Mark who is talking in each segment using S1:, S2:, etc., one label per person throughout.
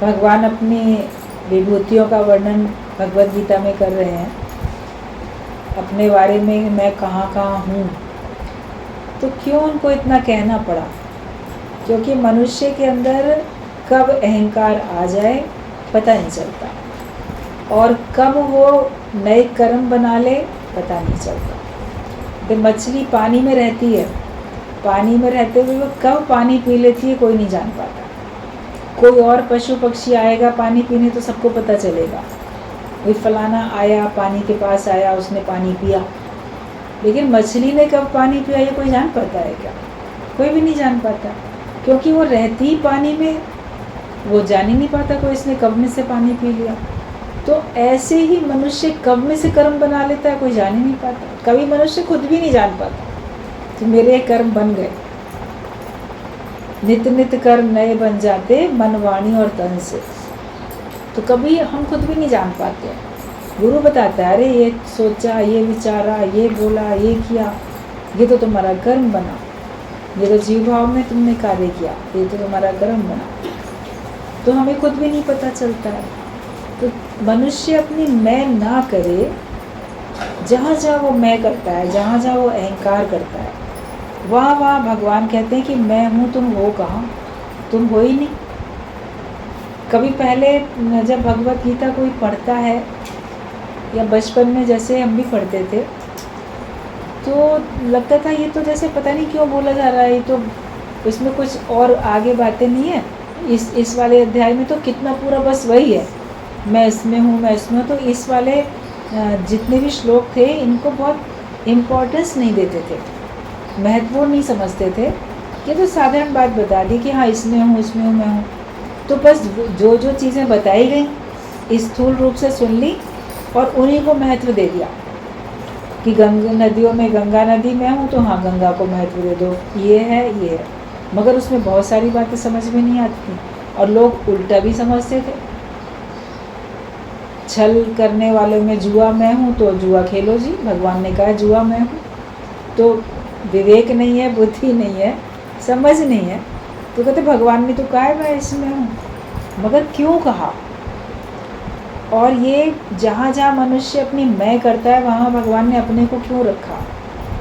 S1: भगवान अपनी विभूतियों का वर्णन भगवद गीता में कर रहे हैं, अपने बारे में मैं कहाँ कहाँ हूँ। तो क्यों उनको इतना कहना पड़ा? क्योंकि मनुष्य के अंदर कब अहंकार आ जाए पता नहीं चलता, और कब वो नए कर्म बना ले पता नहीं चलता। तो मछली पानी में रहती है, पानी में रहते हुए वो कब पानी पी लेती है कोई नहीं जान पाता। कोई और पशु पक्षी आएगा पानी पीने तो सबको पता चलेगा, कोई फलाना आया पानी के पास आया, उसने पानी पिया। लेकिन मछली ने कब पानी पिया ये कोई जान पाता है क्या? कोई भी नहीं जान पाता, क्योंकि वो रहती ही पानी में, वो जान ही नहीं पाता कोई इसने कब में से पानी पी लिया। तो ऐसे ही मनुष्य कब में से कर्म बना लेता है कोई जान ही नहीं पाता। कभी मनुष्य खुद भी नहीं जान पाता तो मेरे कर्म बन गए। नित्य नित्य कर्म नए बन जाते मन वाणी और तन से। तो कभी हम खुद भी नहीं जान पाते। गुरु बताता है, अरे ये सोचा, ये विचारा, ये बोला, ये किया, ये तो तुम्हारा कर्म बना, ये तो जीव भाव में तुमने कार्य किया, ये तो तुम्हारा कर्म बना। तो हमें खुद भी नहीं पता चलता है। तो मनुष्य अपनी मैं ना करे, जहाँ जहाँ वो मैं करता है, जहाँ जहाँ वो अहंकार करता है, वहाँ वहाँ भगवान कहते हैं कि मैं हूँ, तुम हो कहाँ? तुम हो ही नहीं। कभी पहले जब भगवत गीता कोई पढ़ता है, या बचपन में जैसे हम भी पढ़ते थे, तो लगता था ये तो जैसे पता नहीं क्यों बोला जा रहा है, ये तो इसमें कुछ और आगे बातें नहीं है। इस वाले अध्याय में तो कितना पूरा बस वही है, मैं इसमें हूँ, मैं इसमें हूँ। तो इस वाले जितने भी श्लोक थे इनको बहुत इम्पोर्टेंस नहीं देते थे, महत्वपूर्ण नहीं समझते थे। ये तो साधारण बात बता दी कि हाँ इसमें हूँ, इसमें हूँ, मैं हूँ। तो बस जो जो चीज़ें बताई गई स्थूल रूप से सुन ली और उन्हीं को महत्व दे दिया कि गंगा नदियों में गंगा नदी में हूँ तो हाँ गंगा को महत्व दे दो, ये है ये है। मगर उसमें बहुत सारी बातें समझ में नहीं आती और लोग उल्टा भी समझते थे। छल करने वालों में जुआ मैं हूँ तो जुआ खेलो जी, भगवान ने कहा जुआ मैं हूँ। तो विवेक नहीं है, बुद्धि नहीं है, समझ नहीं है, तो कहते भगवान ने तो कहा है मैं इसमें हूँ। मगर क्यों कहा? और ये जहाँ जहाँ मनुष्य अपनी मैं करता है वहाँ भगवान ने अपने को क्यों रखा?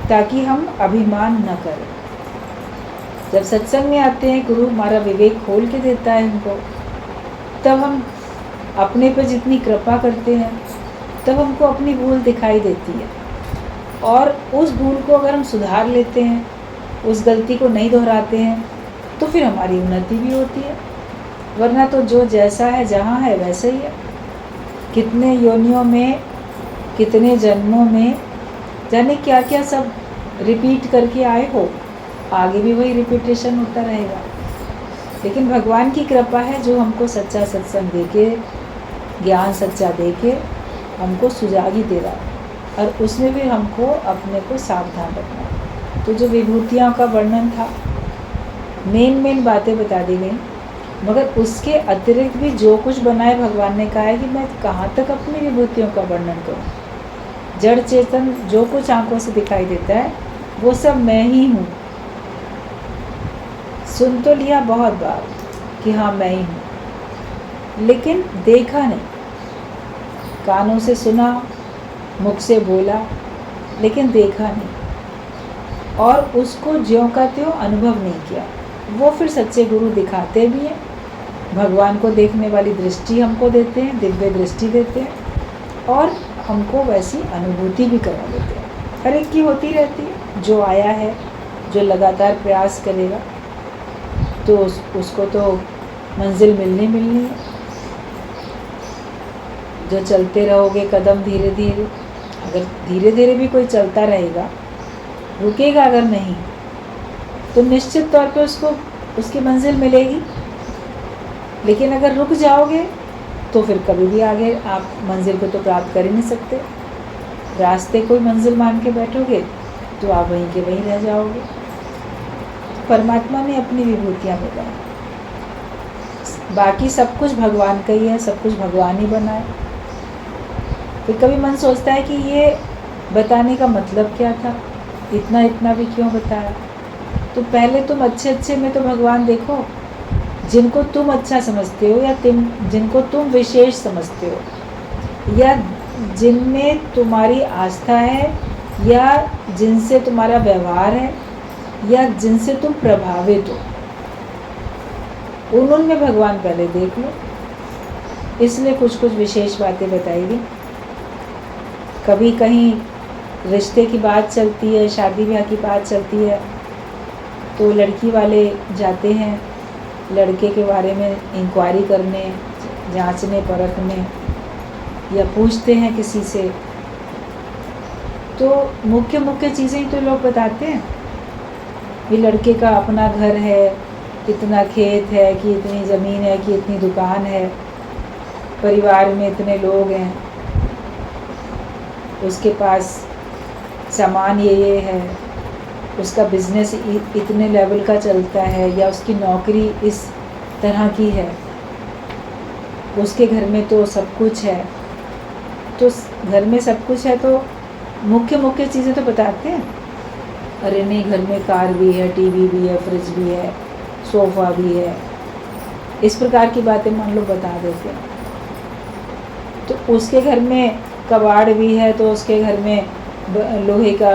S1: ताकि हम अभिमान न करें। जब सत्संग में आते हैं, गुरु हमारा विवेक खोल के देता है हमको, तब हम अपने पर जितनी कृपा करते हैं तब हमको अपनी भूल दिखाई देती है। और उस भूल को अगर हम सुधार लेते हैं, उस गलती को नहीं दोहराते हैं, तो फिर हमारी उन्नति भी होती है। वरना तो जो जैसा है जहाँ है वैसे ही है। कितने योनियों में, कितने जन्मों में जाने क्या क्या सब रिपीट करके आए हो, आगे भी वही रिपीटेशन होता रहेगा। लेकिन भगवान की कृपा है जो हमको सच्चा सत्संग देके, ज्ञान सच्चा देके हमको सुजागी दे रहा है, और उसमें भी हमको अपने को सावधान रखना है। तो जो विभूतियों का वर्णन था, मेन बातें बता दी गई, मगर उसके अतिरिक्त भी जो कुछ बनाए भगवान ने कहा है कि मैं कहाँ तक अपनी विभूतियों का वर्णन करूँ। जड़ चेतन जो कुछ आंखों से दिखाई देता है वो सब मैं ही हूँ। सुन तो लिया बहुत बार कि हाँ मैं ही हूँ, लेकिन देखा नहीं। कानों से सुना, मुख से बोला, लेकिन देखा नहीं, और उसको ज्यों का त्यों अनुभव नहीं किया। वो फिर सच्चे गुरु दिखाते भी हैं, भगवान को देखने वाली दृष्टि हमको देते हैं, दिव्य दृष्टि देते हैं, और हमको वैसी अनुभूति भी करा देते हैं। हर एक की होती रहती है। जो आया है, जो लगातार प्रयास करेगा, तो उसको तो मंजिल मिलनी है। जो चलते रहोगे कदम धीरे धीरे, अगर धीरे धीरे भी कोई चलता रहेगा, रुकेगा अगर नहीं, तो निश्चित तौर पे उसको उसकी मंजिल मिलेगी। लेकिन अगर रुक जाओगे तो फिर कभी भी आगे आप मंजिल को तो प्राप्त कर ही नहीं सकते। रास्ते कोई मंजिल मान के बैठोगे तो आप वहीं के वहीं रह जाओगे। परमात्मा ने अपनी विभूतियाँ बताई, बाकी सब कुछ भगवान का ही है, सब कुछ भगवान ही बनाए। फिर कभी मन सोचता है कि ये बताने का मतलब क्या था, इतना भी क्यों बताया? तो पहले तुम अच्छे में तो भगवान देखो, जिनको तुम अच्छा समझते हो या जिनको तुम विशेष समझते हो या जिनमें तुम्हारी आस्था है या जिनसे तुम्हारा व्यवहार है या जिनसे तुम प्रभावित हो, उनमें भगवान पहले देख लो। इसलिए कुछ कुछ विशेष बातें बताई गई। कभी कहीं रिश्ते की बात चलती है, शादी ब्याह की बात चलती है, तो लड़की वाले जाते हैं लड़के के बारे में इंक्वायरी करने, जांचने परखने, या पूछते हैं किसी से। तो मुख्य मुख्य चीज़ें तो लोग बताते हैं कि लड़के का अपना घर है, कितना खेत है, कि इतनी ज़मीन है, कि इतनी दुकान है, परिवार में इतने लोग हैं, उसके पास सामान ये है, उसका बिजनेस इतने लेवल का चलता है, या उसकी नौकरी इस तरह की है, उसके घर में तो सब कुछ है। तो घर में सब कुछ है तो मुख्य मुख्य चीज़ें तो बताते हैं। अरे नहीं, घर में कार भी है, टीवी भी है, फ्रिज भी है, सोफ़ा भी है, इस प्रकार की बातें मान लो बता देते हैं। तो उसके घर में कबाड़ भी है, तो उसके घर में लोहे का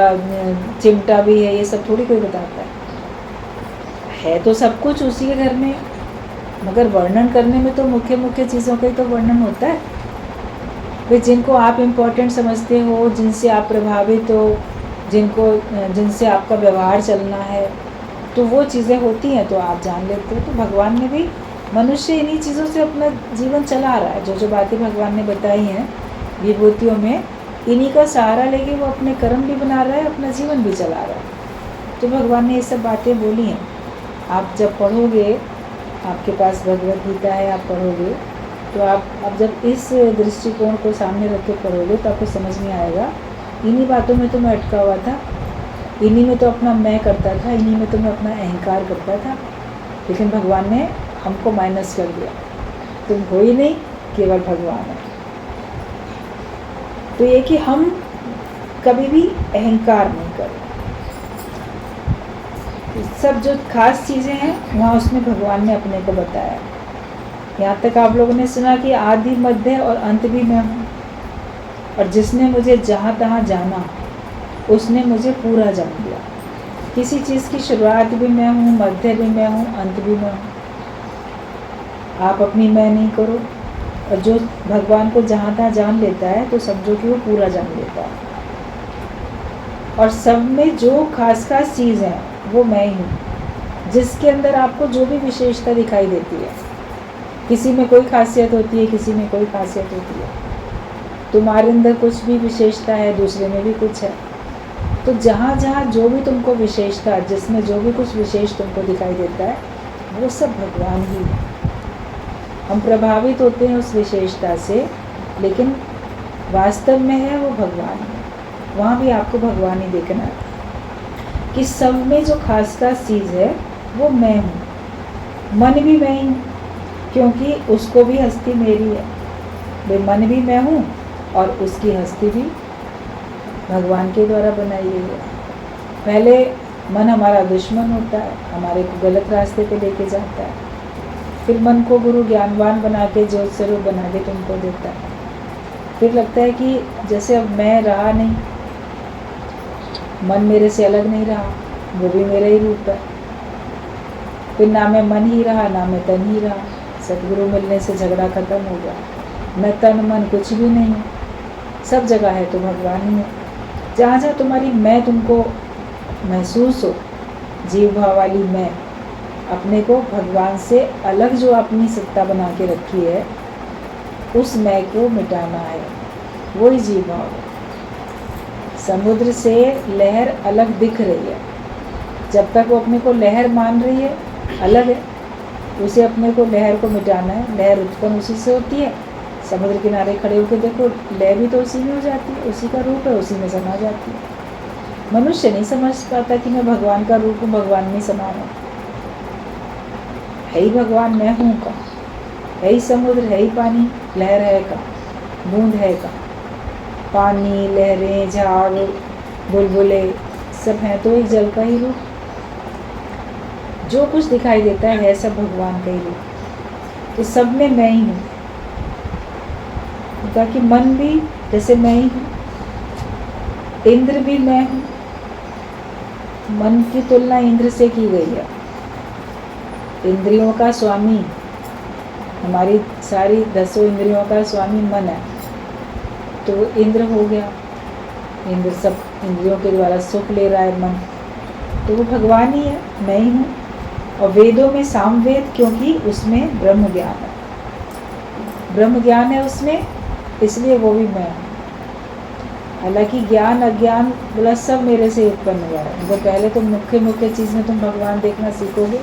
S1: चिमटा भी है, ये सब थोड़ी कोई बताता है तो सब कुछ उसी के घर में, मगर वर्णन करने में तो मुख्य मुख्य चीज़ों का ही तो वर्णन होता है। वे जिनको आप इम्पोर्टेंट समझते हो, जिनसे आप प्रभावित हो, जिनसे आपका व्यवहार चलना है, तो वो चीज़ें होती हैं तो आप जान लेते हो। तो भगवान ने भी मनुष्य इन्हीं चीज़ों से अपना जीवन चला रहा है। जो जो बातें भगवान ने बताई हैं विभूतियों में, इन्हीं का सहारा लेके वो अपने कर्म भी बना रहा है, अपना जीवन भी चला रहा है। तो भगवान ने ये सब बातें बोली हैं। आप जब पढ़ोगे, आपके पास भगवद गीता है, आप पढ़ोगे तो आप जब इस दृष्टिकोण को सामने रख के पढ़ोगे तो आपको समझ में आएगा, इन्हीं बातों में तो मैं अटका हुआ था, इन्हीं में तो अपना मैं करता था, इन्हीं में तो मैं अपना अहंकार करता था, लेकिन भगवान ने हमको माइनस कर दिया। तुम हो ही नहीं, केवल भगवान है। तो ये कि हम कभी भी अहंकार नहीं करें। सब जो खास चीज़ें हैं वहाँ उसमें भगवान ने अपने को बताया। यहाँ तक आप लोगों ने सुना कि आदि, मध्य और अंत भी मैं हूँ, और जिसने मुझे जहाँ तहाँ जाना उसने मुझे पूरा जान लिया। किसी चीज़ की शुरुआत भी मैं हूँ, मध्य भी मैं हूँ, अंत भी मैं हूँ। आप अपनी मैं नहीं करो, और जो भगवान को जहाँ तहाँ जान लेता है तो समझो कि वो पूरा जान लेता है। और सब में जो खास खास चीज़ है वो मैं ही हूँ, जिसके अंदर आपको जो भी विशेषता दिखाई देती है। किसी में कोई खासियत होती है, किसी में कोई खासियत होती है। तुम्हारे अंदर कुछ भी विशेषता है, दूसरे में भी कुछ है। तो जहाँ जहाँ जो भी तुमको विशेषता, जिसमें जो भी कुछ विशेष तुमको दिखाई देता है, वो सब भगवान ही है। हम प्रभावित होते हैं उस विशेषता से, लेकिन वास्तव में है वो भगवान है। वहाँ भी आपको भगवान ही देखना है कि सब में जो खास खास चीज़ है वो मैं हूँ। मन भी मैं ही हूँ, क्योंकि उसको भी हस्ती मेरी है। वे मन भी मैं हूँ और उसकी हस्ती भी भगवान के द्वारा बनाई गई है। पहले मन हमारा दुश्मन होता है, हमारे को गलत रास्ते पे लेके जाता है। फिर मन को गुरु ज्ञानवान बना के, ज्योत स्वरूप बना के तुमको देता है। फिर लगता है कि जैसे अब मैं रहा नहीं, मन मेरे से अलग नहीं रहा, वो भी मेरा ही रूप है। फिर ना मैं मन ही रहा, ना मैं तन ही रहा। सतगुरु मिलने से झगड़ा खत्म हो गया। मैं तन मन कुछ भी नहीं हूँ, सब जगह है तो भगवान ही है। जहाँ जहाँ तुम्हारी मैं तुमको महसूस हो, जीव भाव वाली मैं, अपने को भगवान से अलग जो अपनी सत्ता बना के रखी है, उस मैं को मिटाना है। वही जीव भाव है। समुद्र से लहर अलग दिख रही है, जब तक वो अपने को लहर मान रही है, अलग है। उसे अपने को लहर को मिटाना है। लहर उत्पन्न उसी से होती है। समुद्र किनारे खड़े होकर देखो, लहर भी तो उसी में हो जाती है, उसी का रूप है, उसी में समा जाती है। मनुष्य नहीं समझ पाता कि मैं भगवान का रूप हूँ, भगवान में समा हूँ। है ही भगवान, मैं हूँ का, है ही समुद्र, है ही पानी, लहर है का, बूंद है का। पानी, लहरें, झाड़, बुलबुले सब हैं तो एक जल का ही रूप। जो कुछ दिखाई देता है सब भगवान का ही रूप। तो सब में मैं ही हूँ। कहा कि मन भी जैसे मैं ही हूँ, इंद्र भी मैं हूँ। मन की तुलना इंद्र से की गई है। इंद्रियों का स्वामी, हमारी सारी 10 इंद्रियों का स्वामी मन है, तो वो इंद्र हो गया। इंद्र सब इंद्रियों के द्वारा सुख ले रहा है मन, तो वो भगवान ही है, मैं ही हूँ। और वेदों में सामवेद, क्योंकि उसमें ब्रह्म ज्ञान है, ब्रह्म ज्ञान है उसमें, इसलिए वो भी मैं हूँ। हालांकि ज्ञान अज्ञान बोला सब मेरे से उत्पन्न हुआ है, मगर पहले तो मुख्य मुख्य चीज़ में तुम भगवान देखना सीखोगे।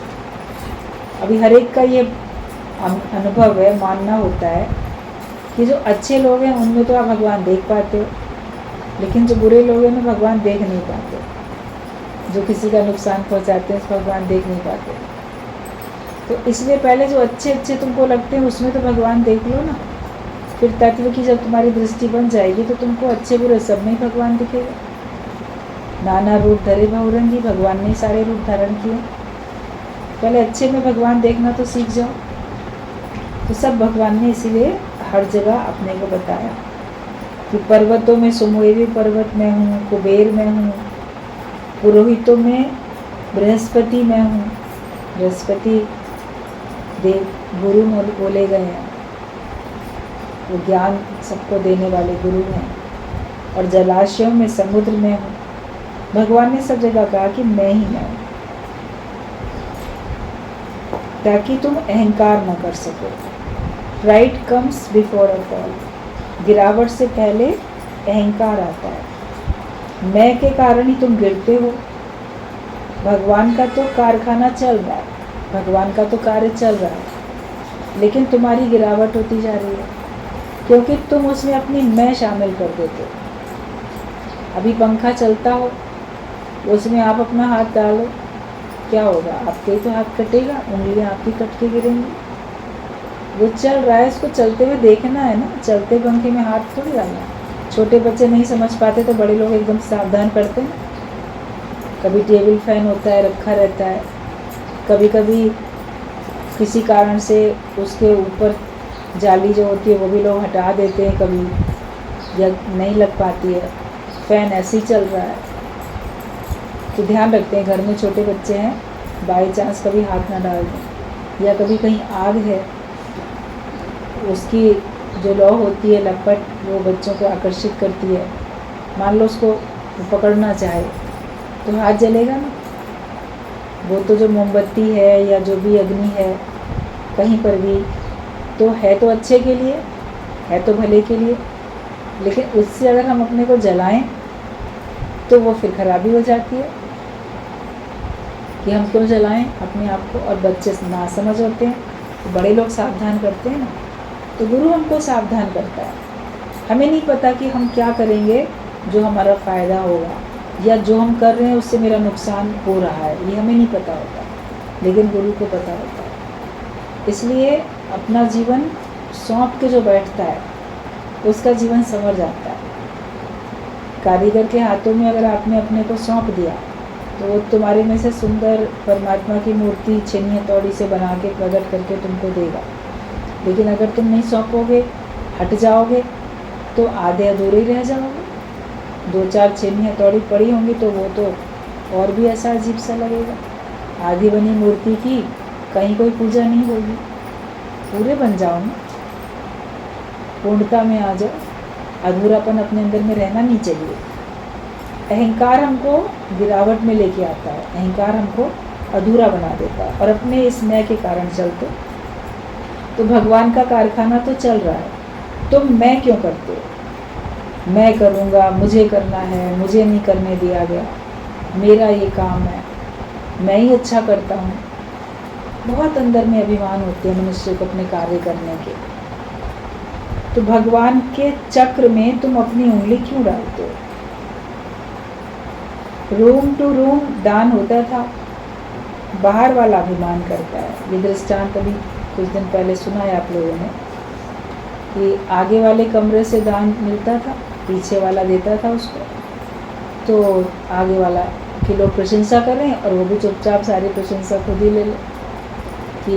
S1: अभी हर एक का ये अनुभव है, मानना होता है कि जो अच्छे लोग हैं उनमें तो आप भगवान देख पाते हो, लेकिन जो बुरे लोग हैं उनमें भगवान देख नहीं पाते। जो किसी का नुकसान पहुंचाते हैं उसको भगवान देख नहीं पाते। तो इसलिए पहले जो अच्छे अच्छे तुमको लगते हैं उसमें तो भगवान देख लो ना। फिर तत्व की जब तुम्हारी दृष्टि बन जाएगी तो तुमको अच्छे बुरे सब में ही भगवान दिखेगा। नाना रूप धरे बहुरंगी, भगवान ने सारे रूप धारण किए। पहले अच्छे में भगवान देखना तो सीख जाओ। तो सब भगवान ने इसीलिए हर जगह अपने को बताया कि पर्वतों में सुमेरु पर्वत में हूँ, कुबेर में हूँ, पुरोहितों में बृहस्पति में हूँ। बृहस्पति देव गुरु बोले गए हैं, वो ज्ञान सबको देने वाले गुरु हैं। और जलाशयों में समुद्र में हूँ। भगवान ने सब जगह कहा कि मैं ही मैं हूँ, ताकि तुम अहंकार न कर सको। Pride comes before a fall, गिरावट से पहले अहंकार आता है। मैं के कारण ही तुम गिरते हो। भगवान का तो कारखाना चल रहा है, भगवान का तो कार्य चल रहा है, लेकिन तुम्हारी गिरावट होती जा रही है क्योंकि तुम उसमें अपनी मैं शामिल कर देते हो। अभी पंखा चलता हो, उसमें आप अपना हाथ डालो, क्या होगा? आपके तो हाथ कटेगा, उंगलियां आपकी कट के गिरेंगी। वो चल रहा है, उसको चलते हुए देखना है ना, चलते पंखे में हाथ थोड़ी डालना है। छोटे बच्चे नहीं समझ पाते तो बड़े लोग एकदम सावधान करते हैं। कभी टेबल फैन होता है रखा रहता है, कभी कभी किसी कारण से उसके ऊपर जाली जो होती है वो भी लोग हटा देते हैं, कभी या नहीं लग पाती है, फैन ऐसे ही चल रहा है। तो ध्यान रखते हैं, घर में छोटे बच्चे हैं, बाई चांस कभी हाथ ना डाल दें। या कभी कहीं आग है, उसकी जो लौ होती है लपट, वो बच्चों को आकर्षित करती है। मान लो उसको पकड़ना चाहे तो हाथ जलेगा ना। वो तो जो मोमबत्ती है या जो भी अग्नि है कहीं पर भी, तो है तो अच्छे के लिए, है तो भले के लिए, लेकिन उससे अगर हम अपने को जलाएं तो वो फिर खराबी हो जाती है कि हम क्यों जलाएं अपने आप को। और बच्चे ना समझ होते हैं, तो बड़े लोग सावधान करते हैं ना, तो गुरु हमको सावधान करता है। हमें नहीं पता कि हम क्या करेंगे जो हमारा फ़ायदा होगा, या जो हम कर रहे हैं उससे मेरा नुकसान हो रहा है, ये हमें नहीं पता होता, लेकिन गुरु को पता होता है। इसलिए अपना जीवन सौंप के जो बैठता है उसका जीवन संवर जाता है। कारीगर के हाथों में अगर आपने अपने को सौंप दिया तो वो तुम्हारे में से सुंदर परमात्मा की मूर्ति छेनी हथौड़ी से बना के प्रकट करके तुमको देगा। लेकिन अगर तुम नहीं सौंपोगे, हट जाओगे, तो आधे अधूरे ही रह जाओगे। 2-4 छेनी हथौड़ी पड़ी होंगी तो वो तो और भी ऐसा अजीब सा लगेगा। आधी बनी मूर्ति की कहीं कोई पूजा नहीं होगी। पूरे बन जाओ ना, पूर्णता में आ जाओ। अधूरापन अपने अंदर में रहना नहीं चाहिए। अहंकार हमको गिरावट में लेके आता है, अहंकार हमको अधूरा बना देता है, और अपने इस मैं के कारण चलते। तो भगवान का कारखाना तो चल रहा है, तुम मैं क्यों करते हो? मैं करूँगा, मुझे करना है, मुझे नहीं करने दिया गया, मेरा ये काम है, मैं ही अच्छा करता हूँ। बहुत अंदर में अभिमान होते हैं मनुष्य को अपने कार्य करने के। तो भगवान के चक्र में तुम अपनी उंगली क्यों डालते हो? रूम टू रूम दान होता था, बाहर वाला अभिमान करता है। ये दृष्टांत अभी कुछ दिन पहले सुना है आप लोगों ने कि आगे वाले कमरे से दान मिलता था, पीछे वाला देता था उसको। तो आगे वाला कि लोग प्रशंसा कर रहे हैं और वो भी चुपचाप सारी प्रशंसा खुद ही ले ले कि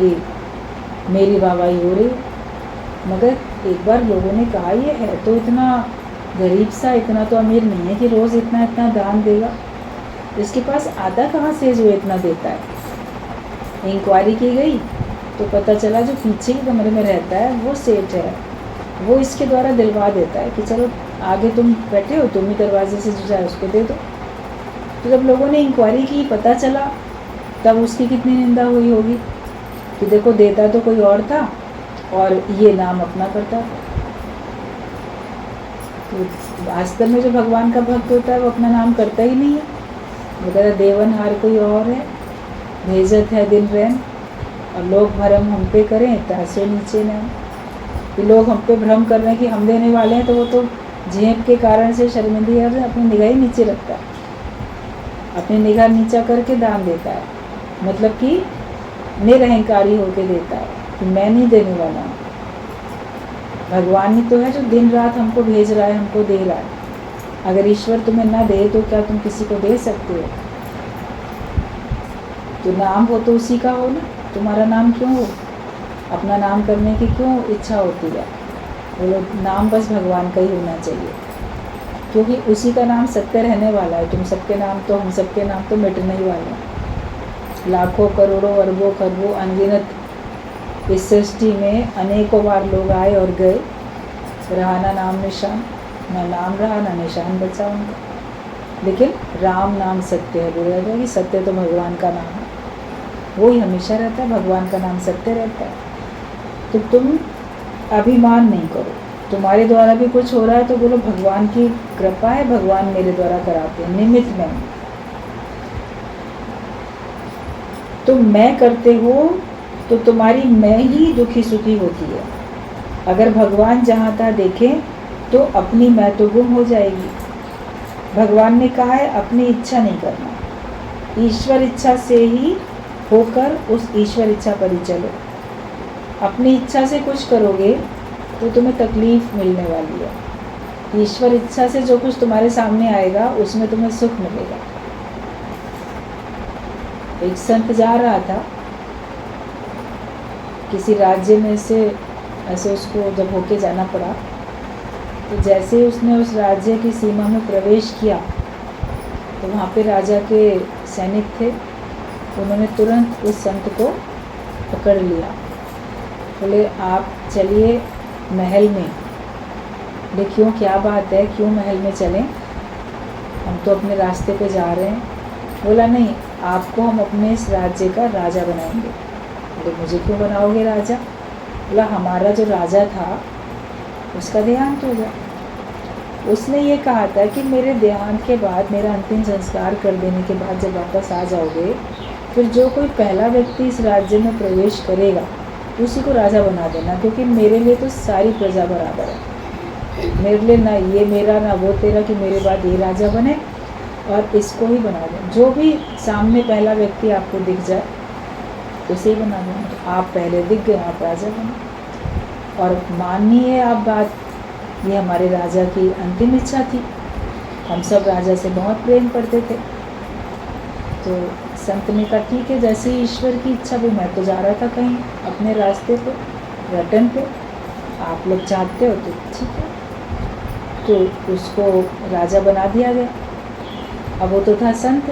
S1: मेरी वाहवाही हो रही है। मगर एक बार लोगों ने कहा ये है तो इतना गरीब सा, इतना तो अमीर नहीं है कि रोज़ इतना इतना दान देगा, इसके पास आता कहाँ से जो इतना देता है। इंक्वायरी की गई तो पता चला जो पीछे के कमरे में रहता है वो सेठ है, वो इसके द्वारा दिलवा देता है कि चलो आगे तुम बैठे हो, तुम ही दरवाजे से जो जाए उसको दे दो। तो जब लोगों ने इंक्वायरी की, पता चला, तब उसकी कितनी निंदा हुई होगी कि देखो देता तो कोई और था और ये नाम अपना करता था। तो वास्तव में जो भगवान का भक्त होता है वो अपना नाम करता ही नहीं है। वो कहता देवनहार कोई और है, भेजत है दिन रैन, और लोग भरम हम पे करें तहसो नीचे न। कि लोग हम पे भ्रम कर रहे हैं कि हम देने वाले हैं, तो वो तो झेप के कारण से शर्मिंदगी है, अपनी निगाह ही नीचे रखता है, अपनी निगाह नीचा करके दान देता है, मतलब कि निरहंकारी होकर देता है कि मैं नहीं देने वाला हूँ। भगवान ही तो है जो दिन रात हमको भेज रहा है, हमको दे रहा है। अगर ईश्वर तुम्हें ना दे तो क्या तुम किसी को दे सकते हो? तो नाम हो तो उसी का हो ना, तुम्हारा नाम क्यों हो? अपना नाम करने की क्यों इच्छा होती है? बोलो नाम बस भगवान का ही होना चाहिए, क्योंकि उसी का नाम सत्य रहने वाला है। तुम सबके नाम तो, हम सबके नाम तो मिटने ही वाले हैं। लाखों करोड़ों अरबों खरबों अनगिनत इस सृष्टि में अनेकों बार लोग आए और गए, रहा ना नाम निशान, ना नाम रहा ना निशान बचा उनका। लेकिन राम नाम सत्य है। बोला जाता है कि सत्य तो भगवान का नाम है, वो ही हमेशा रहता है, भगवान का नाम सत्य रहता है। तो तुम अभिमान नहीं करो, तुम्हारे द्वारा भी कुछ हो रहा है तो बोलो भगवान की कृपा है, भगवान मेरे द्वारा कराते हैं, निमित्त में। तुम मैं करते हो तो तुम्हारी मैं ही दुखी सुखी होती है। अगर भगवान जहाँ तहाँ देखें तो अपनी मैं तो गुम हो जाएगी। भगवान ने कहा है अपनी इच्छा नहीं करना, ईश्वर इच्छा से ही होकर उस ईश्वर इच्छा पर ही चलो। अपनी इच्छा से कुछ करोगे तो तुम्हें तकलीफ मिलने वाली है। ईश्वर इच्छा से जो कुछ तुम्हारे सामने आएगा उसमें तुम्हें सुख मिलेगा। एक संत जा रहा था किसी राज्य में से, ऐसे उसको जब होके जाना पड़ा, तो जैसे उसने उस राज्य की सीमा में प्रवेश किया तो वहाँ पे राजा के सैनिक थे, उन्होंने तुरंत उस संत को पकड़ लिया। बोले आप चलिए महल में। बोले क्यों, क्या बात है, क्यों महल में चलें, हम तो अपने रास्ते पे जा रहे हैं। बोला नहीं, आपको हम अपने इस राज्य का राजा बनाएंगे। बोले मुझे क्यों बनाओगे राजा? बोला हमारा जो राजा था उसका देहांत हो गया। उसने ये कहा था कि मेरे देहांत के बाद, मेरा अंतिम संस्कार कर देने के बाद जब वापस आ जाओगे, फिर जो कोई पहला व्यक्ति इस राज्य में प्रवेश करेगा उसी को राजा बना देना, क्योंकि मेरे लिए तो सारी प्रजा बराबर है। मेरे लिए ना ये मेरा ना वो तेरा कि मेरे बाद ये राजा बने और इसको ही बना दें। जो भी सामने पहला व्यक्ति आपको दिख जाए उसे ही बना देना। तो आप पहले दिख गए, आप राजा बने। और मानिए आप बात, ये हमारे राजा की अंतिम इच्छा थी। हम सब राजा से बहुत प्रेम करते थे। तो संत ने कहा ठीक है, जैसे ही ईश्वर की इच्छा भी, मैं तो जा रहा था कहीं अपने रास्ते पे, रटन पे, आप लोग चाहते हो तो ठीक है। तो उसको राजा बना दिया गया। अब वो तो था संत,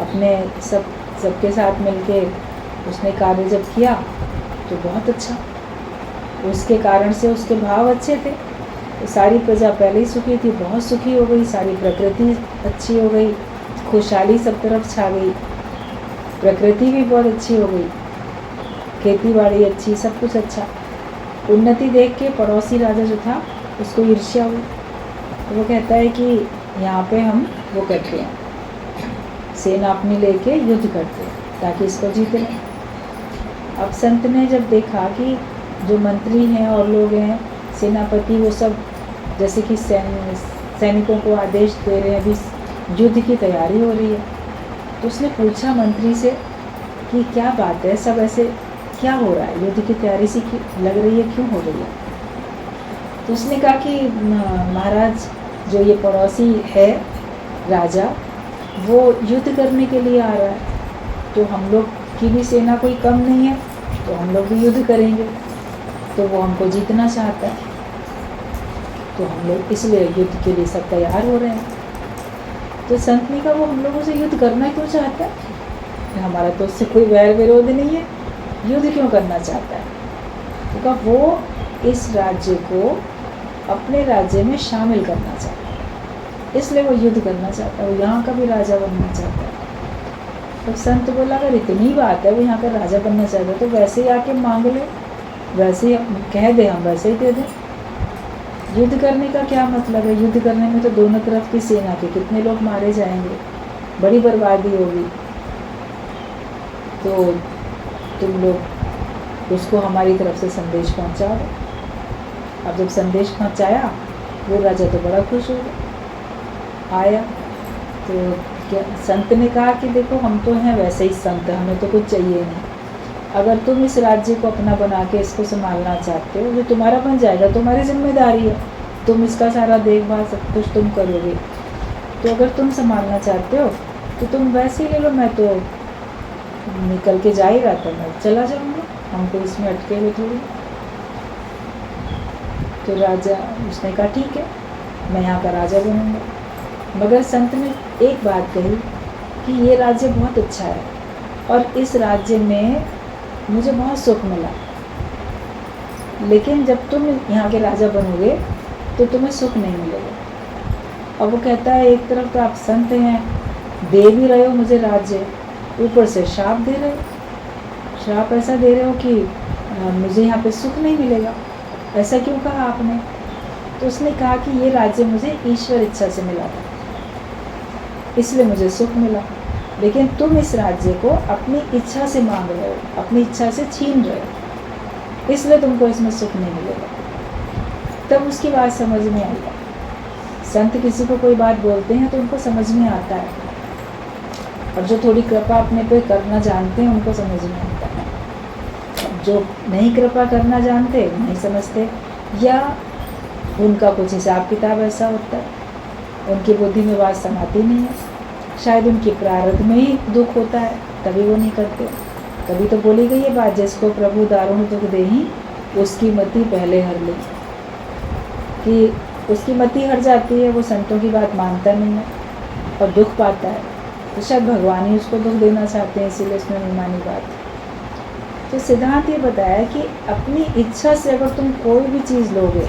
S1: अपने सबके साथ मिलके उसने कार्य जब किया तो बहुत अच्छा, उसके कारण से उसके भाव अच्छे थे। तो सारी प्रजा पहले ही सुखी थी, बहुत सुखी हो गई, सारी प्रकृति अच्छी हो गई, खुशहाली सब तरफ छा गई, प्रकृति भी बहुत अच्छी हो गई, खेती बाड़ी अच्छी, सब कुछ अच्छा। उन्नति देख के पड़ोसी राजा जो था उसको ईर्ष्या हुई। तो वो कहता है कि यहाँ पे हम वो करते हैं, सेना अपनी लेके युद्ध करते हैं ताकि इसको जीत लें। अब संत ने जब देखा कि जो मंत्री हैं और लोग हैं, सेनापति, वो सब जैसे कि सैनिकों को आदेश दे रहे हैं, अभी युद्ध की तैयारी हो रही है, तो उसने पूछा मंत्री से कि क्या बात है, सब ऐसे क्या हो रहा है, युद्ध की तैयारी सी लग रही है, क्यों हो रही है? तो उसने कहा कि महाराज, जो ये पड़ोसी है राजा, वो युद्ध करने के लिए आ रहा है, तो हम लोग की भी सेना कोई कम नहीं है, तो हम लोग भी युद्ध करेंगे, तो वो हमको जीतना चाहता है, तो हम लोग इसलिए युद्ध के लिए सब तैयार हो रहे हैं। तो संत ने कहा वो हम लोगों से युद्ध करना क्यों चाहता है, हमारा तो उससे कोई वैर विरोध नहीं है, युद्ध क्यों करना चाहता है। तो कहा वो इस राज्य को अपने राज्य में शामिल करना चाहता है, इसलिए वो युद्ध करना चाहता है, वो यहाँ का भी राजा बनना चाहता है। तो संत बोला अगर इतनी बात है वो यहाँ का राजा बनना चाहता है तो वैसे ही आके मांग ले, वैसे ही कह दे, हम वैसे ही दे दें। युद्ध करने का क्या मतलब है, युद्ध करने में तो दोनों तरफ की सेना के कितने लोग मारे जाएंगे, बड़ी बर्बादी होगी। तो तुम लोग उसको हमारी तरफ से संदेश पहुंचा दो। अब जब संदेश पहुंचाया वो राजा तो बड़ा खुश हो गया। आया तो क्या संत ने कहा कि देखो हम तो हैं वैसे ही संत, हमें तो कुछ चाहिए नहीं, अगर तुम इस राज्य को अपना बना के इसको संभालना चाहते हो, जो तुम्हारा बन जाएगा, तुम्हारी जिम्मेदारी है, तुम इसका सारा देखभाल सब कुछ तुम करोगे। तो अगर तुम संभालना चाहते हो तो तुम वैसे ही ले लो, मैं तो निकल के जा ही रहा था, मैं चला जाऊँगा, हमको इसमें अटके हुए थोड़ी। तो राजा उसने कहा ठीक है मैं यहाँ का राजा बनूँगा। मगर संत ने एक बात कही कि ये राज्य बहुत अच्छा है और इस राज्य में मुझे बहुत सुख मिला, लेकिन जब तुम यहाँ के राजा बनोगे तो तुम्हें सुख नहीं मिलेगा। और वो कहता है एक तरफ तो आप संत हैं, दे भी रहे हो मुझे राज्य, ऊपर से श्राप दे रहे हो, श्राप ऐसा दे रहे हो कि मुझे यहाँ पे सुख नहीं मिलेगा, ऐसा क्यों कहा आपने। तो उसने कहा कि ये राज्य मुझे ईश्वर इच्छा से मिला था, इसलिए मुझे सुख मिला, लेकिन तुम इस राज्य को अपनी इच्छा से मांग रहे हो, अपनी इच्छा से छीन रहे हो, इसलिए तुमको इसमें सुख नहीं मिलेगा। तब उसकी बात समझ में आई। संत किसी को कोई बात बोलते हैं तो उनको समझ में आता है, और जो थोड़ी कृपा अपने पे करना जानते हैं उनको समझ में आता है। जो नहीं कृपा करना जानते नहीं समझते, या उनका कुछ हिसाब किताब ऐसा होता है, उनकी बुद्धि में बात समाती नहीं है, शायद उनकी प्रारब्ध में ही दुख होता है तभी वो नहीं करते। तभी तो बोली गई है बात, जिसको प्रभु दारुण दुख देही उसकी मति पहले हर ली, कि उसकी मति हर जाती है, वो संतों की बात मानता नहीं है और दुख पाता है, तो शायद भगवान ही उसको दुख देना चाहते हैं, इसीलिए उसने नहीं मानी बात। तो सिद्धांत ये बताया कि अपनी इच्छा से अगर तुम कोई भी चीज़ लोगे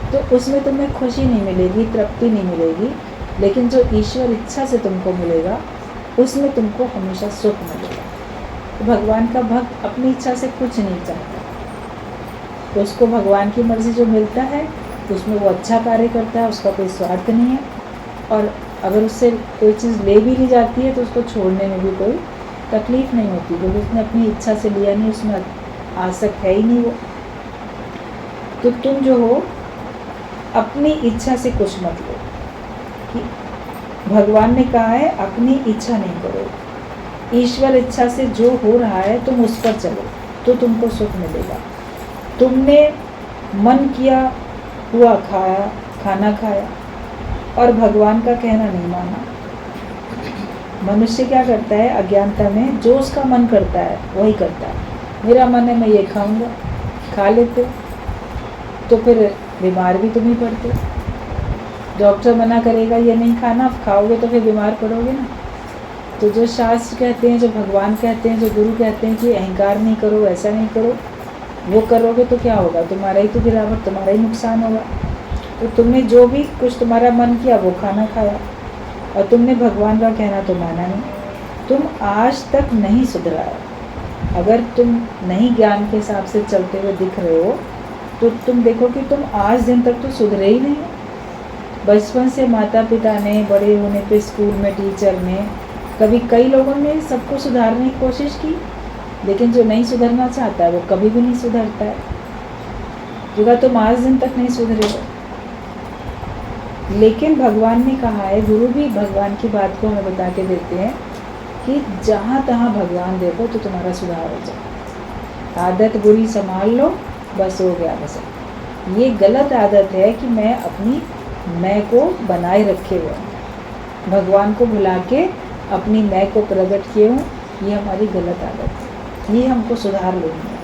S1: तो उसमें तुम्हें खुशी नहीं मिलेगी, तृप्ति नहीं मिलेगी, लेकिन जो ईश्वर इच्छा से तुमको मिलेगा उसमें तुमको हमेशा सुख मिलेगा। तो भगवान का भक्त अपनी इच्छा से कुछ नहीं चाहता, तो उसको भगवान की मर्ज़ी जो मिलता है उसमें वो अच्छा कार्य करता है, उसका कोई स्वार्थ नहीं है, और अगर उससे कोई चीज़ ले भी ली जाती है तो उसको छोड़ने में भी कोई तकलीफ़ नहीं होती, क्योंकि उसने अपनी इच्छा से लिया नहीं, उसमें आसक्त है ही नहीं वो। तो तुम जो हो अपनी इच्छा से कुछ मत लो, कि भगवान ने कहा है अपनी इच्छा नहीं करो, ईश्वर इच्छा से जो हो रहा है तुम उस पर चलो तो तुमको सुख मिलेगा। तुमने मन किया हुआ खाया, खाना खाया और भगवान का कहना नहीं माना। मनुष्य क्या करता है अज्ञानता में, जो उसका मन करता है वही करता है। मेरा मन है मैं ये खाऊंगा, खा लेते, तो फिर बीमार भी तुम ही पड़ते। डॉक्टर मना करेगा ये नहीं खाना, खाओगे तो फिर बीमार पड़ोगे ना। तो जो शास्त्र कहते हैं, जो भगवान कहते हैं, जो गुरु कहते हैं कि अहंकार नहीं करो, ऐसा नहीं करो, वो करोगे तो क्या होगा, तुम्हारा ही तो गिरावट, तुम्हारा ही नुकसान होगा। तो तुमने जो भी कुछ तुम्हारा मन किया वो खाना खाया, और तुमने भगवान का कहना तो माना नहीं, तुम आज तक नहीं सुधरा है। अगर तुम नहीं ज्ञान के हिसाब से चलते हुए दिख रहे हो तो तुम देखो कि तुम आज दिन तक तो सुधरे ही नहीं। बचपन से माता पिता ने, बड़े होने पे स्कूल में टीचर ने, कभी कई लोगों ने सबको सुधारने की कोशिश की, लेकिन जो नहीं सुधरना चाहता है वो कभी भी नहीं सुधरता है, क्योंकि तुम आज दिन तक नहीं सुधरे हो। लेकिन भगवान ने कहा है, गुरु भी भगवान की बात को हमें बता के देते हैं कि जहाँ तहाँ भगवान देखो तो तुम्हारा सुधार हो जाए। आदत बुरी संभाल लो, बस हो गया। बस ये गलत आदत है कि मैं अपनी मैं को बनाए रखे हुए, भगवान को भुला के अपनी मैं को प्रकट किए हूँ, ये हमारी गलत आदत है, ये हमको सुधार लेनी है।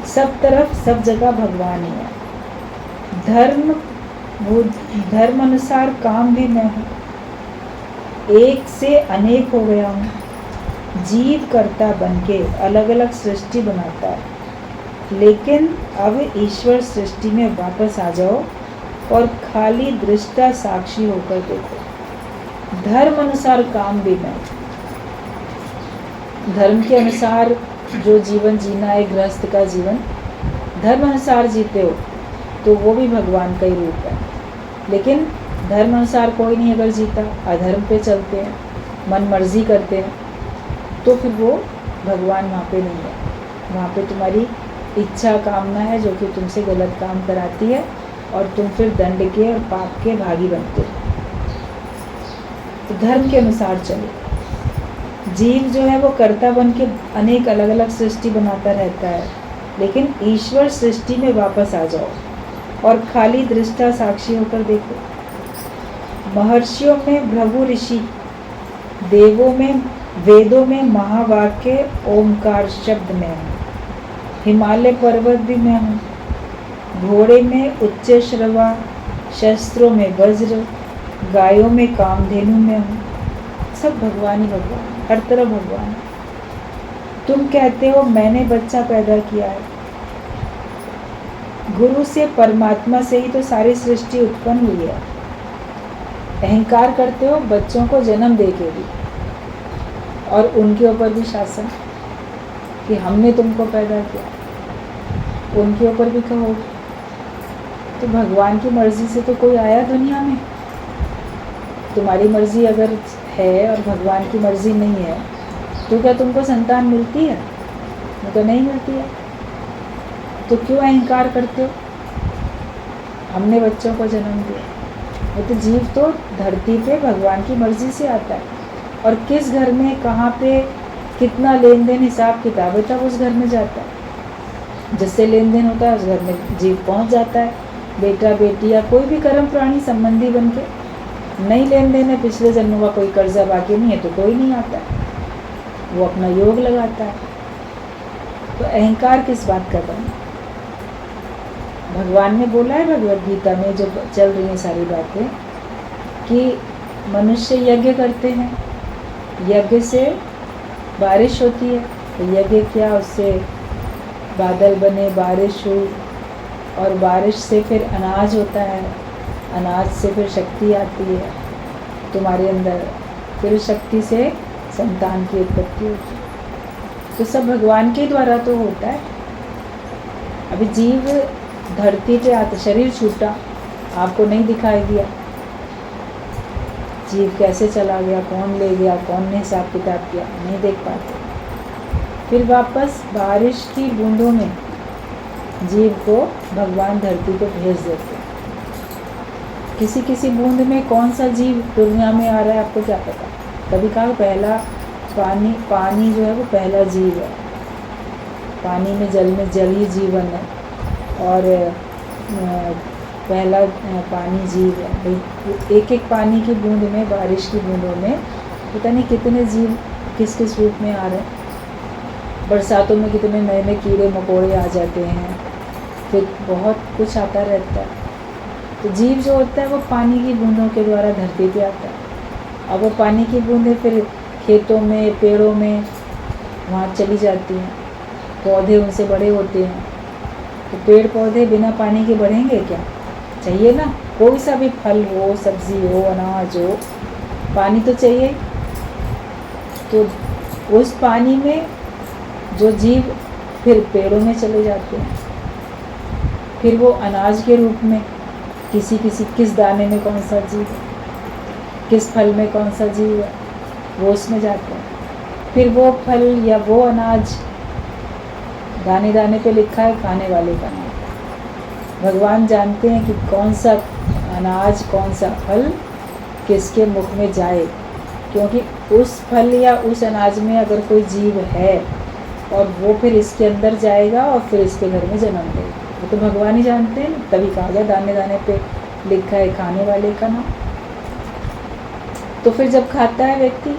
S1: सब तरफ सब जगह भगवान ही है। धर्म अनुसार काम भी मैं हूँ, एक से अनेक हो गया हूँ। जीव कर्ता बनके अलग अलग सृष्टि बनाता है, लेकिन अब ईश्वर सृष्टि में वापस आ जाओ और खाली दृष्टा साक्षी होकर देखो। धर्म अनुसार काम भी मैं। धर्म के अनुसार जो जीवन जीना है, गृहस्थ का जीवन धर्म अनुसार जीते हो तो वो भी भगवान का ही रूप है। लेकिन धर्म अनुसार कोई नहीं अगर जीता, अधर्म पे चलते हैं, मन मर्जी करते हैं, तो फिर वो भगवान वहाँ पे नहीं है। वहाँ पे तुम्हारी इच्छा कामना है जो कि तुमसे गलत काम कराती है और तुम फिर दंड के और पाप के भागी बनते हो। तो धर्म के अनुसार चलो। जीव जो है वो कर्ता बन के अनेक अलग अलग सृष्टि बनाता रहता है, लेकिन ईश्वर सृष्टि में वापस आ जाओ और खाली दृष्टा साक्षी होकर देखो। महर्षियों में भृगु ऋषि, देवों में, वेदों में महावाक्य ओमकार शब्द में हूँ। हिमालय पर्वत भी मैं हूँ, घोड़े में उच्च श्रवा, शस्त्रों में वज्र, गायों में कामधेनु में हूँ। सब भगवान ही भगवान, हर तरफ भगवान। तुम कहते हो मैंने बच्चा पैदा किया है। गुरु से, परमात्मा से ही तो सारी सृष्टि उत्पन्न हुई है। अहंकार करते हो बच्चों को जन्म दे के भी, और उनके ऊपर भी शासन कि हमने तुमको पैदा किया, उनके ऊपर भी कहो। तो भगवान की मर्जी से तो कोई आया दुनिया में। तुम्हारी मर्जी अगर है और भगवान की मर्जी नहीं है तो क्या तुमको संतान मिलती है? वो तो नहीं मिलती है। तो क्यों अहंकार करते हो? हमने बच्चों को जन्म दिया। वो तो जीव तो धरती पे भगवान की मर्जी से आता है, और किस घर में कहाँ पे कितना लेन देन हिसाब किताब है तब उस घर में जाता है। जिससे लेन देन होता है उस घर में जीव पहुँच जाता है। बेटा बेटी या कोई भी कर्म प्राणी संबंधी बन के, नहीं लेन देन है, पिछले जन्मों का कोई कर्जा बाकी नहीं है तो कोई नहीं आता है, वो अपना योग लगाता है। तो अहंकार किस बात का बना? भगवान ने बोला है भगवद गीता में जो चल रही हैं सारी बातें कि मनुष्य यज्ञ करते हैं, यज्ञ से बारिश होती है। तो यज्ञ क्या, उससे बादल बने, बारिश हुई, और बारिश से फिर अनाज होता है, अनाज से फिर शक्ति आती है तुम्हारे अंदर, फिर शक्ति से संतान की उत्पत्ति होती है। तो सब भगवान के द्वारा तो होता है। अभी जीव धरती पे आते, शरीर छूटा, आपको नहीं दिखाई दिया जीव कैसे चला गया, कौन ले गया, कौन ने हिसाब किताब किया, नहीं देख पाते। फिर वापस बारिश की बूंदों में जीव को भगवान धरती को भेज देते। किसी किसी बूंद में कौन सा जीव दुनिया में आ रहा है आपको क्या पता? कभी कहा पहला पानी जो है वो पहला जीव है। पानी में जल ही जीवन है, और पहला पानी जीव है भाई। एक एक पानी की बूंद में, बारिश की बूंदों में पता नहीं कितने जीव किस किस रूप में आ रहे हैं। बरसातों में कितने नए नए कीड़े मकोड़े आ जाते हैं, फिर बहुत कुछ आता रहता है। तो जीव जो होता है वो पानी की बूंदों के द्वारा धरती पे आता है। अब वो पानी की बूंदें फिर खेतों में, पेड़ों में वहाँ चली जाती हैं, पौधे उनसे बड़े होते हैं। तो पेड़ पौधे बिना पानी के बढ़ेंगे क्या? चाहिए ना, कोई सा भी फल हो, सब्जी हो, अनाज हो, पानी तो चाहिए। तो उस पानी में जो जीव फिर पेड़ों में चले जाते हैं, फिर वो अनाज के रूप में किस दाने में कौन सा जीव है, किस फल में कौन सा जीव है, वो उसमें जाते हैं। फिर वो फल या वो अनाज दाने दाने पे लिखा है खाने वाले का नाम। भगवान जानते हैं कि कौन सा अनाज, कौन सा फल किसके मुख में जाए, क्योंकि उस फल या उस अनाज में अगर कोई जीव है और वो फिर इसके अंदर जाएगा और फिर इसके घर में जन्म लेगा, वो तो भगवान ही जानते हैं। तभी कहा गया दाने दाने पे लिखा है खाने वाले का नाम। तो फिर जब खाता है व्यक्ति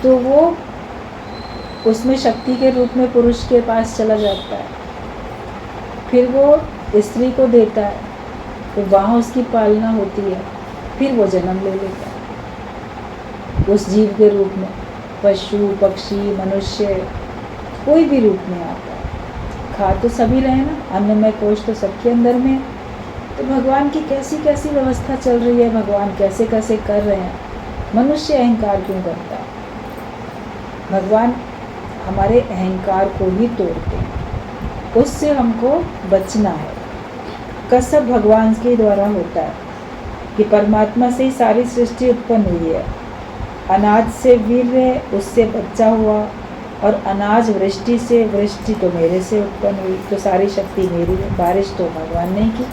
S1: तो वो उसमें शक्ति के रूप में पुरुष के पास चला जाता है, फिर वो स्त्री को देता है, तो वहाँ उसकी पालना होती है, फिर वो जन्म ले लेता है उस जीव के रूप में, पशु पक्षी मनुष्य कोई भी रूप में आता है। खा तो सभी रहे ना, अन्नमय कोश तो सबके अंदर में। तो भगवान की कैसी कैसी व्यवस्था चल रही है, भगवान कैसे कैसे कर रहे हैं। मनुष्य अहंकार क्यों करता है? भगवान हमारे अहंकार को ही तोड़ते हैं, उससे हमको बचना है। कसब भगवान के द्वारा होता है कि परमात्मा से ही सारी सृष्टि उत्पन्न हुई है। अनाज से वीर्य, उससे बच्चा हुआ, और अनाज वृष्टि से, वृष्टि तो मेरे से उत्पन्न हुई, तो सारी शक्ति मेरी है। बारिश तो भगवान ने की,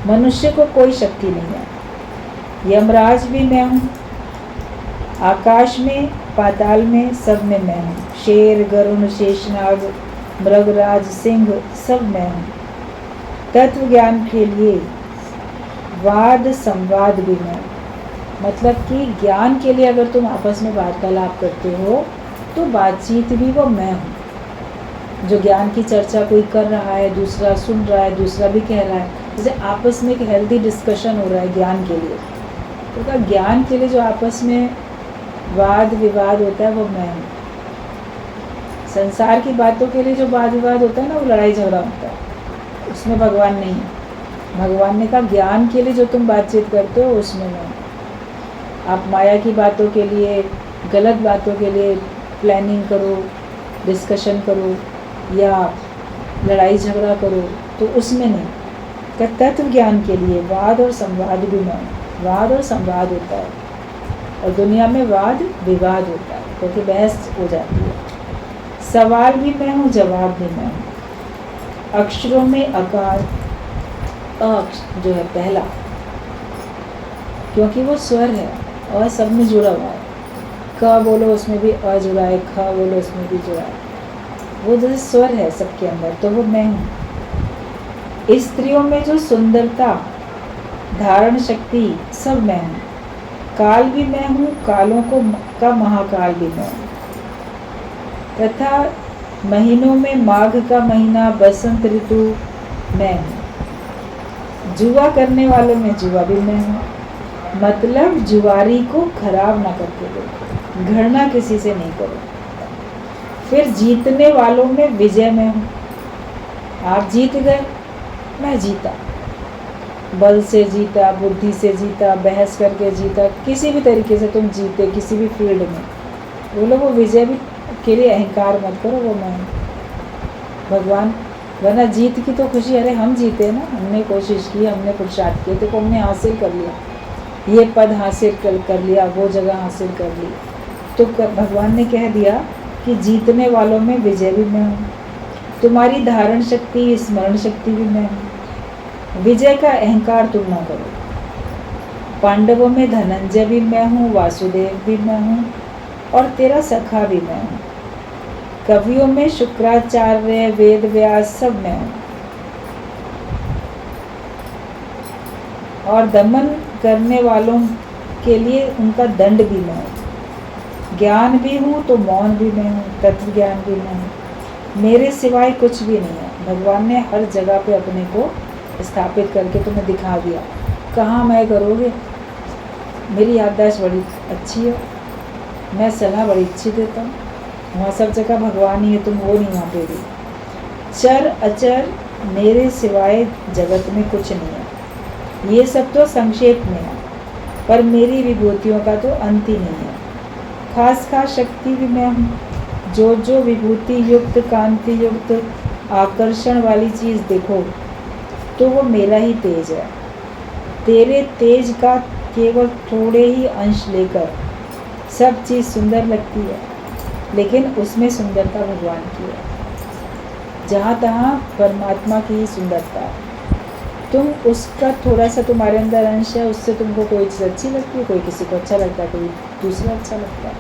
S1: मनुष्य को कोई शक्ति नहीं है। यमराज भी मैं हूँ, आकाश में पाताल में सब में मैं हूँ। शेर गरुण शेषनाग मृगराज सिंह सब मैं हूँ। तत्व ज्ञान के लिए वाद संवाद भी मैं हूँ। मतलब कि ज्ञान के लिए अगर तुम आपस में वार्तालाप करते हो तो बातचीत भी वो मैं हूँ। जो ज्ञान की चर्चा कोई कर रहा है, दूसरा सुन रहा है, दूसरा भी कह रहा है, जैसे आपस में एक हेल्दी डिस्कशन हो रहा है ज्ञान के लिए, तो ज्ञान के लिए जो आपस में वाद विवाद होता है वो मैं हूँ। संसार की बातों के लिए जो वाद विवाद होता है ना, वो लड़ाई झगड़ा होता है, उसमें भगवान नहीं है। भगवान ने कहा ज्ञान के लिए जो तुम बातचीत करते हो उसमें मैं हूँ। आप माया की बातों के लिए, गलत बातों के लिए प्लानिंग करो, डिस्कशन करो या लड़ाई झगड़ा करो तो उसमें नहीं। का तत्व ज्ञान के लिए वाद और संवाद भी मैं हूँ। वाद और संवाद होता है, और दुनिया में वाद विवाद होता है क्योंकि बहस हो जाती है। सवाल भी मैं हूँ, जवाब भी मैं हूँ। अक्षरों में अकार, अ जो है पहला, क्योंकि वो स्वर है और सब में जुड़ा हुआ है। क बोलो उसमें भी अ जुड़ा है, ख बोलो उसमें भी जुड़ा है। वो जैसे स्वर है सबके अंदर, तो वो मैं हूँ। स्त्रियों में जो सुंदरता, धारण शक्ति सब मैं हूँ। काल भी मैं हूँ, कालों का महाकाल भी मैं हूँ। तथा महीनों में माघ का महीना, बसंत ऋतु मैं हूँ। जुआ करने वालों में जुआ भी मैं हूँ। मतलब जुआरी को खराब ना करके दो, घृणा किसी से नहीं करो। फिर जीतने वालों में विजय मैं हूँ। आप जीत गए, मैं जीता, बल से जीता, बुद्धि से जीता, बहस करके जीता, किसी भी तरीके से तुम जीते किसी भी फील्ड में, बोलो वो विजय भी के लिए अहंकार मत करो, वो मैं हूँ। भगवान, वरना जीत की तो खुशी, अरे हम जीते ना, हमने कोशिश की, हमने पुरुषार्थ किए, तो हमने हासिल कर लिया, ये पद हासिल कर लिया, वो जगह हासिल कर ली, तो भगवान ने कह दिया कि जीतने वालों में विजय भी मैं हूँ। तुम्हारी धारण शक्ति, स्मरण शक्ति भी मैं हूँ। विजय का अहंकार तुम ना करो। पांडवों में धनंजय भी मैं हूँ, वासुदेव भी मैं हूँ, और तेरा सखा भी मैं हूँ। कवियों में शुक्राचार्य, वेद व्यास सब मैं हूँ। और दमन करने वालों के लिए उनका दंड भी मैं हूँ। ज्ञान भी हूँ तो मौन भी मैं हूँ, तत्व ज्ञान भी मैं हूँ। मेरे सिवाय कुछ भी नहीं है। भगवान ने हर जगह पे अपने को स्थापित करके तुम्हें दिखा दिया। कहाँ मैं करोगे? मेरी याददाश्त बड़ी अच्छी है, मैं सलाह बड़ी अच्छी देता हूँ। वहाँ सब जगह भगवान ही है, तुम वो नहीं वहाँ पे भी। चर अचर मेरे सिवाय जगत में कुछ नहीं है। ये सब तो संक्षेप में है, पर मेरी विभूतियों का तो अंत ही नहीं है। खास खास शक्ति भी मैं हूँ। जो जो विभूति युक्त, कांति युक्त, आकर्षण वाली चीज़ देखो तो वो मेरा ही तेज है। तेरे तेज का केवल थोड़े ही अंश लेकर सब चीज़ सुंदर लगती है, लेकिन उसमें सुंदरता भगवान की है। जहाँ तहाँ परमात्मा की ही सुंदरता है। तुम उसका थोड़ा सा तुम्हारे अंदर अंश है, उससे तुमको कोई चीज़ अच्छी लगती है, कोई किसी को अच्छा लगता है, कोई दूसरा अच्छा लगता है।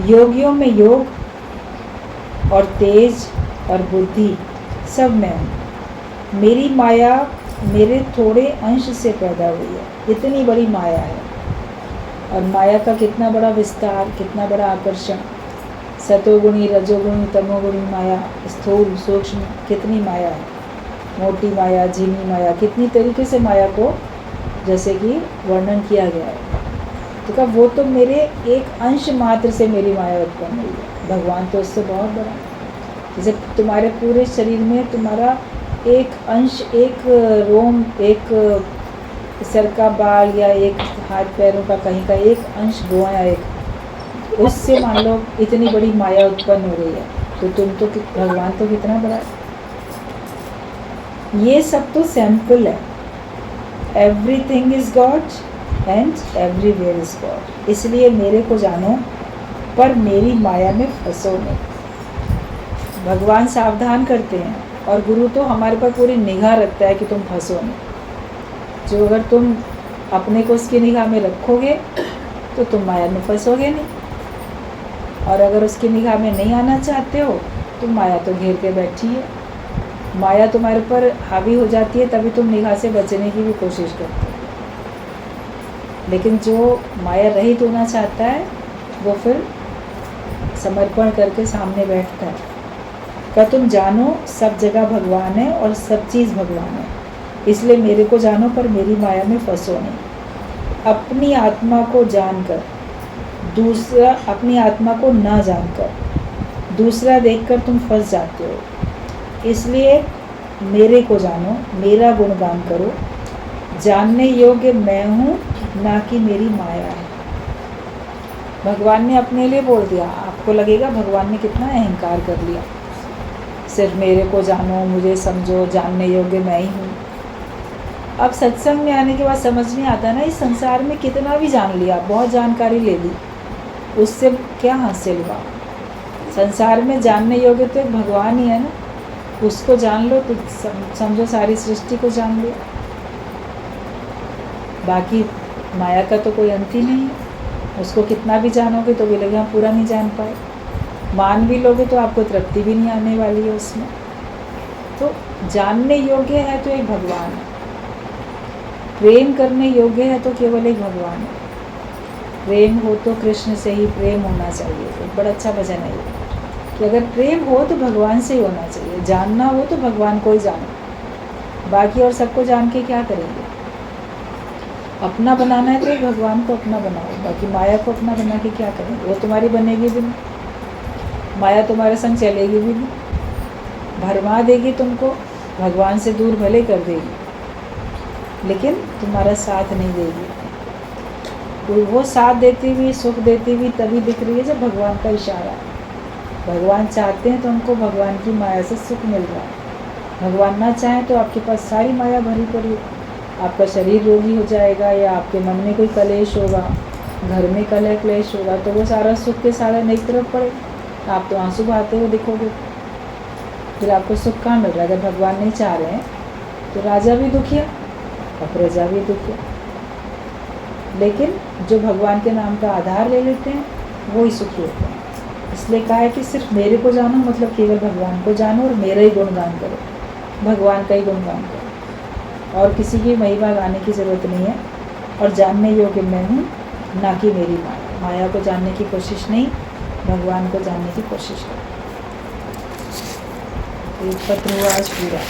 S1: योगियों में योग और तेज और बुद्धि सब में हूँ। मेरी माया मेरे थोड़े अंश से पैदा हुई है, इतनी बड़ी माया है। और माया का कितना बड़ा विस्तार, कितना बड़ा आकर्षण, सतोगुणी, रजोगुणी, तमोगुणी माया, स्थूल सूक्ष्म कितनी माया है, मोटी माया, झिनी माया, कितनी तरीके से माया को जैसे कि वर्णन किया गया है। तो कहा वो तो मेरे एक अंश मात्र से मेरी माया उत्पन्न हुई है, भगवान तो उससे बहुत बड़ा है। जैसे तुम्हारे पूरे शरीर में तुम्हारा एक अंश, एक रोम, एक सर का बाल या एक हाथ पैरों का कहीं का एक अंश गोया, एक उससे मान लो इतनी बड़ी माया उत्पन्न हो रही है, तो तुम तो भगवान तो कितना बड़ा है। ये सब तो सैंपल है। Everything is God and everywhere is God. इसलिए मेरे को जानो पर मेरी माया में फंसो नहीं। भगवान सावधान करते हैं और गुरु तो हमारे पर पूरी निगाह रखता है कि तुम फंसो नहीं। जो अगर तुम अपने को उसकी निगाह में रखोगे तो तुम माया में फंसोगे नहीं, और अगर उसकी निगाह में नहीं आना चाहते हो तो माया तो घेर के बैठी है। माया तुम्हारे ऊपर हावी हो जाती है तभी तुम निगाह से बचने की भी कोशिश करते हो। लेकिन जो माया रहित होना चाहता है वो फिर समर्पण करके सामने बैठता है। क्या तुम जानो सब जगह भगवान है और सब चीज़ भगवान है, इसलिए मेरे को जानो पर मेरी माया में फंसो नहीं। अपनी आत्मा को जानकर दूसरा, अपनी आत्मा को ना जानकर दूसरा देखकर तुम फंस जाते हो। इसलिए मेरे को जानो, मेरा गुणगान करो। जानने योग्य मैं हूँ, ना कि मेरी माया है। भगवान ने अपने लिए बोल दिया। आपको लगेगा भगवान ने कितना अहंकार कर लिया, सिर्फ मेरे को जानो, मुझे समझो, जानने योग्य मैं ही हूँ। अब सत्संग में आने के बाद समझ में आता है ना, इस संसार में कितना भी जान लिया, बहुत जानकारी ले ली, उससे क्या हासिल हुआ। संसार में जानने योग्य तो एक भगवान ही है ना, उसको जान लो तो समझो सारी सृष्टि को जान लिया। बाकी माया का तो कोई अंत ही नहीं है। उसको कितना भी जानोगे तो भी लगे हम पूरा नहीं जान पाए। मान भी लोगे तो आपको तृप्ति भी नहीं आने वाली है उसमें। तो जानने योग्य है तो एक भगवान है, प्रेम करने योग्य है तो केवल एक भगवान है। प्रेम हो तो कृष्ण से ही प्रेम होना चाहिए। एक बड़ा अच्छा भजन है ये कि अगर प्रेम हो तो भगवान से ही होना चाहिए। जानना हो तो भगवान को ही जानो, बाकी और सबको जान के क्या करेंगे। अपना बनाना है तो एक भगवान को अपना बनाओ, बाकी माया को अपना बना के क्या करेंगे। वो तुम्हारी बनेगी भी नहीं, माया तुम्हारे संग चलेगी भी नहीं, भरमा देगी तुमको, भगवान से दूर भले कर देगी लेकिन तुम्हारा साथ नहीं देगी। तो वो साथ देती हुई, सुख देती हुई तभी दिख रही है जब भगवान का इशारा है। भगवान चाहते हैं तो हमको भगवान की माया से सुख मिल रहा है। भगवान ना चाहें तो आपके पास सारी माया भरी पड़ी है। आपका शरीर रोगी हो जाएगा या आपके मन में कोई कलेश होगा, घर में कलह क्लेश होगा, तो वो सारा सुख के साधन एक तरफ पड़े, आप तो आंसू बहाते हुए दिखोगे। फिर आपको सुख कहाँ मिल रहा है। अगर भगवान नहीं चाह रहे हैं तो राजा भी दुखिया और प्रजा भी दुखिया। लेकिन जो भगवान के नाम का आधार ले लेते हैं वो ही सुखी होते हैं। इसलिए कहा है कि सिर्फ मेरे को जानो, मतलब केवल भगवान को जानो और मेरा ही गुणगान करो, भगवान का ही गुणगान करो, और किसी की महिमा गाने की ज़रूरत नहीं है। और जानने योग्य मैं हूँ, ना कि मेरी माया। माया को जानने की कोशिश नहीं, भगवान को जानने की कोशिश करो। एक पत्र हुआ आज पूरा।